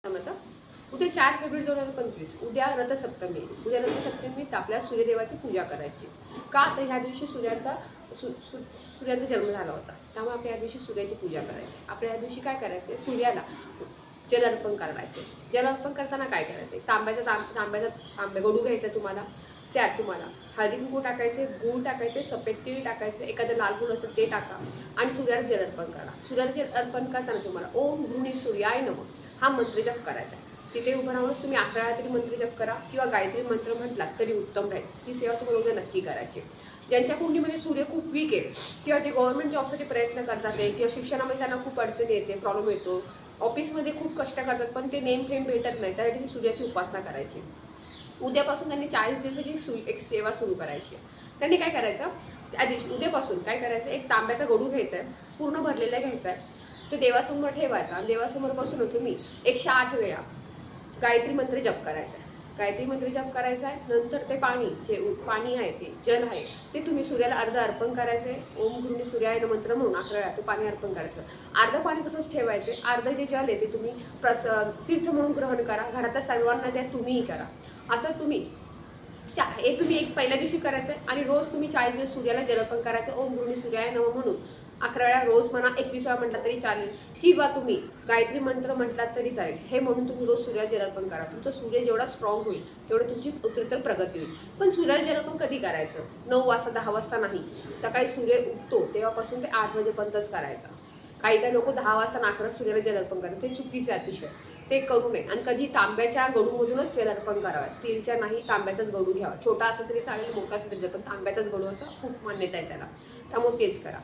आता उद्या 4 फेब्रुवारी 2025 उद्या रथसप्तमी. उद्या रथसप्तमीत आपल्या सूर्यदेवाची पूजा करायची. का तर ह्या दिवशी सूर्याचा जन्म झाला होता, त्यामुळे आपल्या ह्या दिवशी सूर्याची पूजा करायची. आपल्या ह्या दिवशी काय करायचे, सूर्याला जल अर्पण करायचे. जल अर्पण करताना काय करायचे, तांब्याचा गडू घ्यायचा तुम्हाला. त्यात तुम्हाला हळदी कुंकू टाकायचे, गूळ टाकायचे, सफेद तीळ टाकायचे, एखादं लाल गूळ असेल ते टाका आणि सूर्याला जल अर्पण करा. सूर्याला जल अर्पण करताना तुम्हाला ओम गृहिणी सूर्याय नमः हा मंत्र जप करायचा. तिथे उभं राहूनच तुम्ही 11 वेळा तरी मंत्र जप करा किंवा गायत्री मंत्र म्हटलात तरी उत्तम राहील. ही सेवा तुम्हाला उद्या नक्की करायची. ज्यांच्या कुंडलीमध्ये सूर्य खूप वीक आहे किंवा जे गव्हर्नमेंट जॉबसाठी प्रयत्न करतात आहे किंवा शिक्षणामध्ये त्यांना खूप अडचणी येते, प्रॉब्लेम येतो, ऑफिसमध्ये खूप कष्ट करतात पण ते नेम फेम भेटत नाही, त्यासाठी सूर्याची उपासना करायची. उद्यापासून त्यांनी 40 दिवसाची एक सेवा सुरू करायची. त्यांनी काय करायचं, त्या दिवशी उद्यापासून काय करायचं, एक तांब्याचा गडू घ्यायचा आहे, पूर्ण भरलेला घ्यायचा आहे, तो देवासमोर ठेवायचा. देवासमोर बसून तुम्ही 108 वेळा गायत्री मंत्र जप करायचा आहे. गायत्री मंत्र जप करायचा आहे. नंतर ते पाणी आहे, ते जल आहे, ते तुम्ही सूर्याला अर्ध अर्पण करायचं आहे. ओम गृहिणी सूर्याय नमः मंत्र म्हणून 11 वेळा ते पाणी अर्पण करायचं. अर्ध पाणी तसंच ठेवायचं. अर्ध जे जल आहे ते तुम्ही तीर्थ म्हणून ग्रहण करा. घरातल्या सर्वांना द्या, तुम्हीही करा. असं तुम्ही एक पहिल्या दिवशी करायचं आहे आणि रोज तुम्ही 40 दिवस सूर्याला जल अर्पण करायचं. ओम गृहिणी सूर्याय नमः म्हणून 11 वेळा रोज म्हणा, 21 वेळा म्हटलं तरी चालेल किंवा तुम्ही गायत्री मंत्र म्हटलात तरी चालेल. हे म्हणून तुम्ही रोज सूर्याला जल अर्पण करा. तुमचा सूर्य जेवढा स्ट्रॉंग होईल तेवढं तुमची उत्तरोत्तर प्रगती होईल. पण सूर्याला जल अर्पण कधी करायचं, 9 वाजता 10 वाजता नाही. सकाळी सूर्य उगतो तेव्हापासून ते 8 वाजेपर्यंतच करायचं. काही लोक 10 वाजता नाकरात सूर्याला जल अर्पण करतात, ते चुकीचे अतिशय, ते करू नये. आणि कधी तांब्याच्या गडूमधूनच जल अर्पण करावं, स्टीलच्या नाही, तांब्याचाच गडू घ्यावा. छोटा असेल तरी चालेल, मोठा असेल तरी, पण तांब्याचाच गडू असं खूप मान्यता आहे त्याला, त्यामुळे तेच करा.